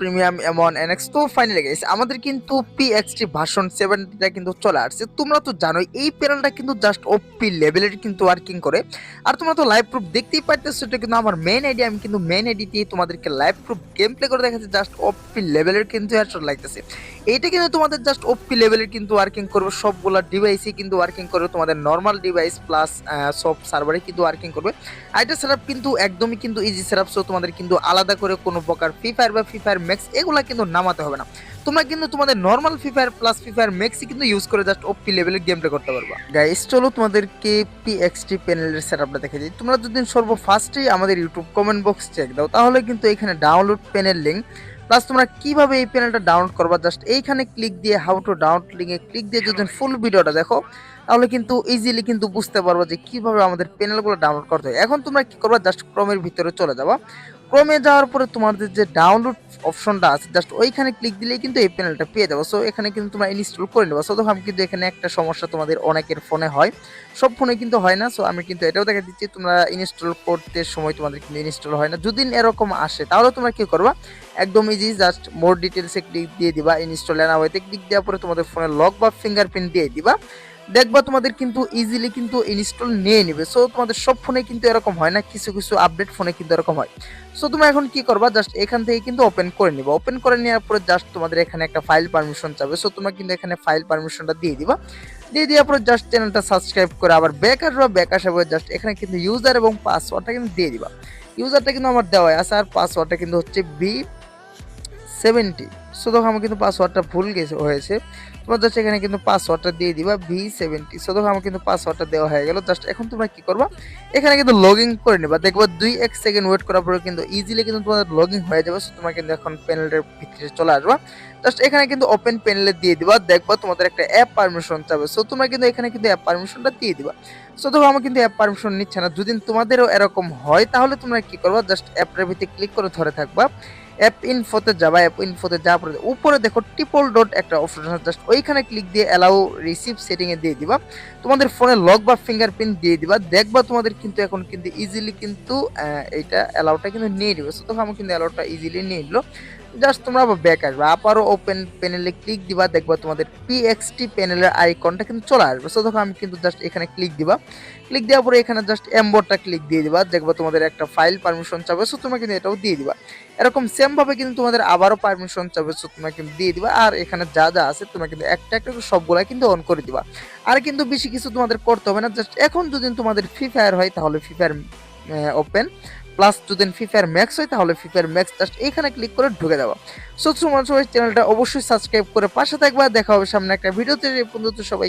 Premium এমন NX তো finally guys আমাদের কিন্তু পিএক্সটি ভার্সন 70টা কিন্তু চলে আসছে। তোমরা তো জানোই এই প্যানেলটা কিন্তু জাস্ট ওপি লেভেলের কিন্তু ওয়ার্কিং করে। আর তোমরা তো লাইভ প্রুফ দেখতেই পারতেছো, এটা কিন্তু আমার মেইন আইডি। আমি কিন্তু মেইন আইডি দিয়ে তোমাদেরকে লাইভ প্রুফ গেম প্লে করে দেখাচ্ছি। জাস্ট ওপি লেভেলের কিন্তু হেডশট লাগতেছে। এইটা কিন্তু তোমাদের জাস্ট ওপি লেভেলের কিন্তু ওয়ার্কিং করবে, সবগুলা ডিভাইসই কিন্তু ওয়ার্কিং করবে, তোমাদের নর্মাল ডিভাইস প্লাস সব সার্ভারে কিন্তু ওয়ার্কিং করবে। আর এটা সেটআপ কিন্তু একদমই কিন্তু ইজি সেটআপ। সো তোমাদের কিন্তু আলাদা করে কোনো প্রকার ফ্রি ফায়ার বা ফ্রি ফায়ার ম্যাক্স এগুলা কিন্তু নামাতে হবে না। তোমরা কিন্তু তোমাদের normal Free Fire plus Free Fire ম্যাক্সই কিন্তু ইউজ করে জাস্ট ওপি লেভেলের গেম প্লে করতে পারবা। গাইস চলো তোমাদেরকে পিএক্সটি প্যানেলের সেটআপটা দেখে দিই। তোমরা যদি সর্বফার্স্টেই আমাদের ইউটিউব কমেন্ট বক্স চেক দাও, তাহলে কিন্তু এখানে ডাউনলোড প্যানেল লিংক প্লাস তোমরা কিভাবে এই প্যানেলটা ডাউনলোড করবা জাস্ট এইখানে ক্লিক দিয়ে হাউ টু ডাউনলোড লিংকে ক্লিক দিয়ে যদি ফুল ভিডিওটা দেখো, তাহলে কিন্তু ইজিলি কিন্তু বুঝতে পারবো যে কিভাবে আমাদের প্যানেলগুলো ডাউনলোড করতে হয়। এখন তোমরা কি করবা, জাস্ট ক্রোমের ভিতরে চলে যাবা। ক্রোমে যাওয়ার পরে তোমাদের যে ডাউনলোড অপশনটা আছে জাস্ট ওইখানে ক্লিক দিলেই কিন্তু এই প্যানেলটা পেয়ে যাবো। সো এখানে কিন্তু তোমরা ইনস্টল করে নেবা। সো দেখো আমি কিন্তু এখানে একটা সমস্যা তোমাদের অনেকের ফোনে হয়, সব ফোনে কিন্তু হয় না। সো আমি কিন্তু এটাও দেখা দিচ্ছি, তোমরা ইনস্টল করতে সময় তোমাদের কিন্তু ইনস্টল হয় না। যদি এরকম আসে তাহলে তোমরা কি করবা, একদম ইজি, জাস্ট মোর ডিটেলসে ক্লিক দিয়ে দিবা। ইনস্টল না হইতে ক্লিক দেওয়ার পরে তোমাদের ফোনে লক বা ফিঙ্গারপ্রিন্ট দিয়ে দিবা। দেখবা তোমাদের কিন্তু ইজিলি কিন্তু ইনস্টল নিয়ে নেবে। সো তোমাদের সব ফোনে কিন্তু এরকম হয় না, কিছু কিছু আপডেট ফোনে কিন্তু এরকম হয়। সো তোমরা এখন কি করবা, জাস্ট এখান থেকে কিন্তু ওপেন করে নিবা। ওপেন করে নেওয়ার পরে জাস্ট তোমাদের এখানে একটা ফাইল পারমিশন চাবে। সো তোমরা কিন্তু এখানে ফাইল পারমিশনটা দিয়ে দিবা। দিয়ে দেওয়ার পরে জাস্ট চ্যানেলটা সাবস্ক্রাইব করে আবার ব্যাক আসবা। ব্যাক আসার পরে জাস্ট এখানে কিন্তু ইউজার এবং পাসওয়ার্ডটা কিন্তু দিয়ে দিবা। ইউজারটা কিন্তু আমার দেওয়া আছে, আর পাসওয়ার্ডটা কিন্তু হচ্ছে V70। সো দেখো আমার কিন্তু পাসওয়ার্ডটা ভুল হয়েছে। তোমরা জাস্ট এখানে কিন্তু পাসওয়ার্ডটা দিয়ে দিবা V70। সো দেখো আমার কিন্তু পাসওয়ার্ডটা দেওয়া হয়ে গেল। জাস্ট এখন তোমরা কি করবা, এখানে কিন্তু লগ ইন করে নেবা। দেখবা 2-1 সেকেন্ড ওয়েট করার পরে কিন্তু ইজিলি কিন্তু তোমাদের লগ ইন হয়ে যাবে। সো তোমরা কিন্তু এখন প্যানেলের ভিতরে চলে আসবা। জাস্ট এখানে কিন্তু ওপেন প্যানেলে দিয়ে দিবা। দেখবা তোমাদের একটা অ্যাপ পারমিশন চাবে। সো তোমরা কিন্তু এখানে কিন্তু অ্যাপ পারমিশনটা দিয়ে দিবা। সো দেখো আমার কিন্তু অ্যাপ পারমিশন নিচ্ছে না। যদি তোমাদেরও এরকম হয় তাহলে তোমরা কি করবা, জাস্ট অ্যাপের ভিতরে ক্লিক করে ধরে থাকবা। অ্যাপ ইনফোতে যাবা। অ্যাপ ইনফোতে যাওয়ার পরে উপরে দেখো ট্রিপল ডট একটা অপশন আছে, জাস্ট ওইখানে ক্লিক দিয়ে অ্যালাউ রিসিভ সেটিং এ দিয়ে দিবা। তোমাদের ফোনে লক বা ফিঙ্গারপ্রিন্ট দিয়ে দিবা। দেখবা তোমাদের কিন্তু এখন কিন্তু ইজিলি কিন্তু এইটা অ্যালাউটা কিন্তু নিয়ে নিবে। সো তখন আমি কিন্তু অ্যালাউটা ইজিলি নিয়ে নিলো। জাস্ট তোমরা আবার ব্যাক আসবে, আবারও ওপেন প্যানেলে ক্লিক দিবা। দেখবা তোমাদের পিএক্সটি প্যানেলের আইকনটা কিন্তু চলে আসবে। সো তখন আমি কিন্তু জাস্ট এখানে ক্লিক দিবা। ক্লিক দেওয়ার পরে এখানে জাস্ট এম্বরটা ক্লিক দিয়ে দিবা। দেখবা তোমাদের একটা ফাইল পারমিশন চাবে। সো তোমরা কিন্তু এটাও দিয়ে দিবা। এরকম সেম ভাবে কিন্তু তোমাদের আবারও পারমিশন চাবে। সো তোমরা কিন্তু দিয়ে দিবা। আর এখানে যা যা আছে তোমরা কিন্তু একটা একটা করে সবগুলা কিন্তু অন করে দিবা। আর কিন্তু বেশি কিছু তোমাদের করতে হবে না। জাস্ট এখন যদি তোমাদের ফ্রি ফায়ার হয় তাহলে ফ্রি ফায়ার ওপেন, প্লাস যদি ফ্রি ফায়ার ম্যাক্স হয় তাহলে ফ্রি ফায়ার ম্যাক্স, জাস্ট এখানে ক্লিক করে ঢুকে দেওয়া। সো তোমরা সবাই চ্যানেলটা অবশ্যই সাবস্ক্রাইব করে পাশে থাকবা। দেখা হবে সামনে একটা ভিডিওতে। এই পর্যন্ত সবাই